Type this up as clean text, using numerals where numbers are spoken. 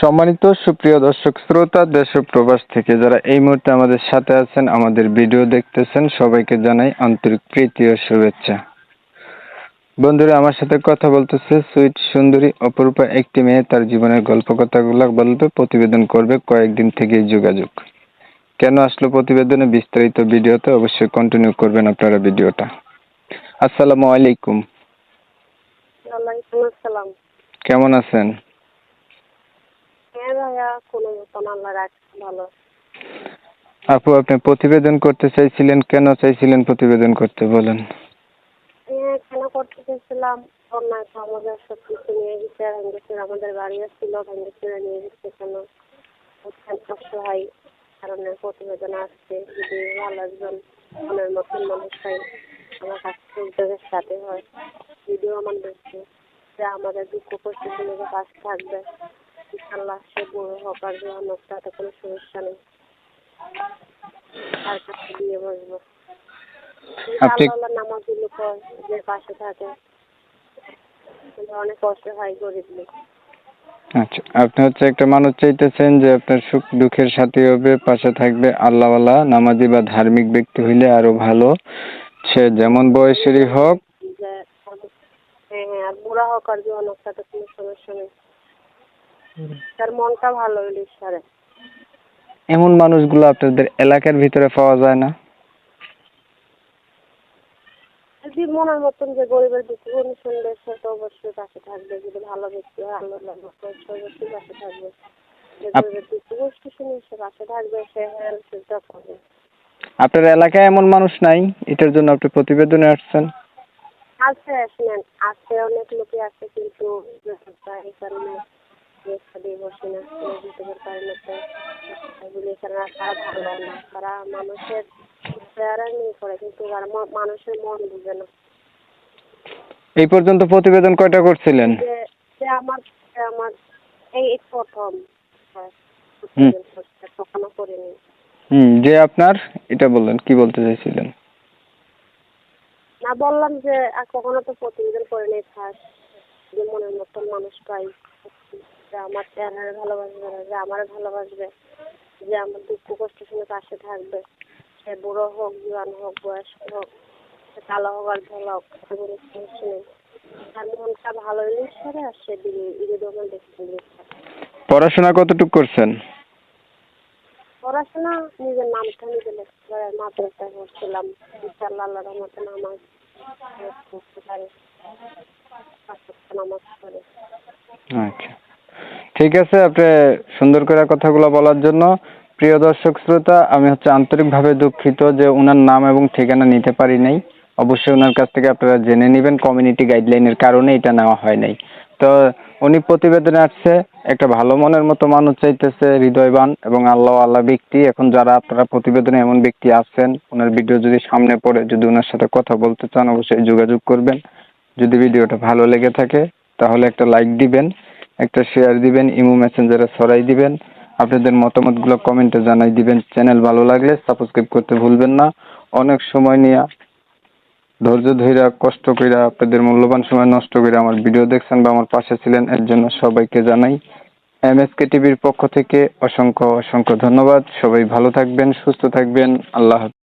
সম্মানিত সুপ্রিয় দর্শক শ্রোতা দেশ ও প্রবাস থেকে যারা এই মুহূর্তে আমাদের সাথে আছেন, আমাদের ভিডিও দেখতেছেন, সবাইকে জানাই আন্তরিক প্রীতি ও শুভেচ্ছা। বন্ধুরা, আমার সাথে কথা বলতেছে সুইট সুন্দরী অপরূপা একটি মেয়ে। তার জীবনের গল্প কথাগুলো বলবে, প্রতিবেদন করবে। কয়েকদিন থেকেই যোগাযোগ। কেন আসলো প্রতিবেদনে, বিস্তারিত ভিডিওতে অবশ্যই কন্টিনিউ করবেন আপনারা ভিডিওটা। আসসালামু আলাইকুম। ওয়ালাইকুম আসসালাম। কেমন আছেন? হ্যাঁ ভাইয়া, কোনো মতন আল্লাহ রাখছে ভালো। আপু, আপনি প্রতিবেদন করতে চাইছিলেন, কেন চাইছিলেন প্রতিবেদন করতে বলেন? হ্যাঁ, কেন করতে চেয়েছিলাম, বন্যায় তো আমাদের সব কিছু নিয়ে গেছে, ভেঙেছে, আমাদের বাড়িও ছিল, ভেঙেছে নিয়ে গেছে। কেন অসহায় কারণে প্রতিবেদন আসছে। যদি ভালো একজন মনের মতন মানুষ হয়, আমার কাছ থেকে উদ্যোগের সাথে হয়, ভিডিও আমার দেখছে, যে আমাদের দুঃখ কষ্ট শুনে পাশে থাকবে, ইনশাল্লাহ সে বড় হোক আর জোয়ান হোক, তাতে কোনো সমস্যা নেই, তার কাছে দিয়ে বসবো। আপনি আল্লাহ নামাজগুলো পড়, যে পাশে থাকে, অনেক কষ্ট হয় গরিব লোক। আচ্ছা, আপনি একটা মানুষ চাইতেছেন যে আপনার সুখ দুঃখের সাথী হবে, পাশে থাকবে, আল্লাহওয়ালা নামাজি বা ধার্মিক ব্যক্তি হইলে আরো ভালো। সে যেমন বয়সেরই হোক। যে হ্যাঁ হ্যাঁ, আর বুড়া হোক আর জোয়ান হোক, তাতে কোনো সমস্যা নেই, তার মনটা ভালো হইলে ঈশ্বরে। এমন মানুষগুলো আপনাদের এলাকার ভিতরে পাওয়া যায় না? যদি মনের মতন যে গরিবের দুঃখ শুনবে, সে তো অবশ্যই পাশে থাকবে। যদি ভালো ব্যক্তি হয়, আল্লাহ অবশ্যই পাশে থাকবে। যে গরিবের দুঃখ কষ্ট শুনে সে পাশে থাকবে, সে হেল্পটা করবে। আপনার এলাকায় এমন মানুষ নাই, এটার জন্য আপনি প্রতিবেদনে আসছেন? আছে, শুনেন, আছে, অনেক লোকই আছে, কিন্তু এই কারণে বসে না, দিতে পারে না। এগুলি তারা ভালো না, তারা মানুষের চেহারা নিয়ে করে, কিন্তু মানুষের মন বুঝে না। এই পর্যন্ত প্রতিবেদন কয়টা করছিলেন? যে আমার আমার এই প্রথম প্রতিবেদন করতে, কখনো করিনি। যে আপনার এটা বললেন, কি বলতে চাইছিলেন? না, বললাম যে কখনো তো প্রতিবেদন করিনি। ফার্স্ট যে মনের মতন মানুষ পাই, যে আমার চেহারা ভালোবাসবে, যে আমার ভালোবাসবে, যে আমার দুঃখ কষ্ট শুনে পাশে থাকবে, সে বুড়ো হোক, জোয়ান হোক, বয়স্ক হোক, সে কালো হোক আর ধলা হোক, কোনো সমস্যা নেই। তার মনটা ভালো হলে ঈশ্বরে, আর সে দিলে দোকান দেখতে। পড়াশোনা কতটুকু করছেন? পড়াশোনা নিজের নামটা নিজে লিখতে পারে, মাদ্রাসায় পড়ছিলাম, ইনশাআল্লাহ আল্লাহর রহমতে নামাজ পড়তে পারে, নামাজ পড়ে। আচ্ছা, ঠিক আছে। আপনি সুন্দর করে কথাগুলো বলার জন্য প্রিয় দর্শক শ্রোতা, আমি আন্তরিকভাবে দুঃখিত যে ওনার নাম এবং ঠিকানা নিতে পারি নাই। অবশ্যই ওনার কাছ থেকে আপনারা জেনে নেবেন, কমিউনিটি গাইডলাইনের কারণে এটা নেওয়া হয় নাই। তো উনি প্রতিবেদনে আসছে, একটা ভালো মনের মতো মানুষ চাইতেছে, হৃদয়বান এবং আল্লাহ ব্যক্তি। এখন যারা আপনারা প্রতিবেদনে এমন ব্যক্তি আছেন, ওনার ভিডিও যদি সামনে পড়ে, যদি ওনার সাথে কথা বলতে চান, অবশ্যই যোগাযোগ করবেন। যদি ভিডিওটা ভালো লেগে থাকে তাহলে একটা লাইক দিবেন, একটা শেয়ার দিবেন, ইমো মেসেঞ্জারে ছড়াই দিবেন, আপনাদের মতামতগুলো কমেন্টে জানাই দিবেন। চ্যানেল ভালো লাগলে সাবস্ক্রাইব করতে ভুলবেন না। অনেক সময় নিয়ে, ধৈর্য ধইরা, কষ্ট কইরা, আপনাদের মূল্যবান সময় নষ্ট করে আমার ভিডিও দেখছেন বা আমার পাশে ছিলেন, এর জন্য সবাইকে জানাই MSK টিভির পক্ষ থেকে অসংখ্য অসংখ্য ধন্যবাদ। সবাই ভালো থাকবেন, সুস্থ থাকবেন। আল্লাহ হাফেজ।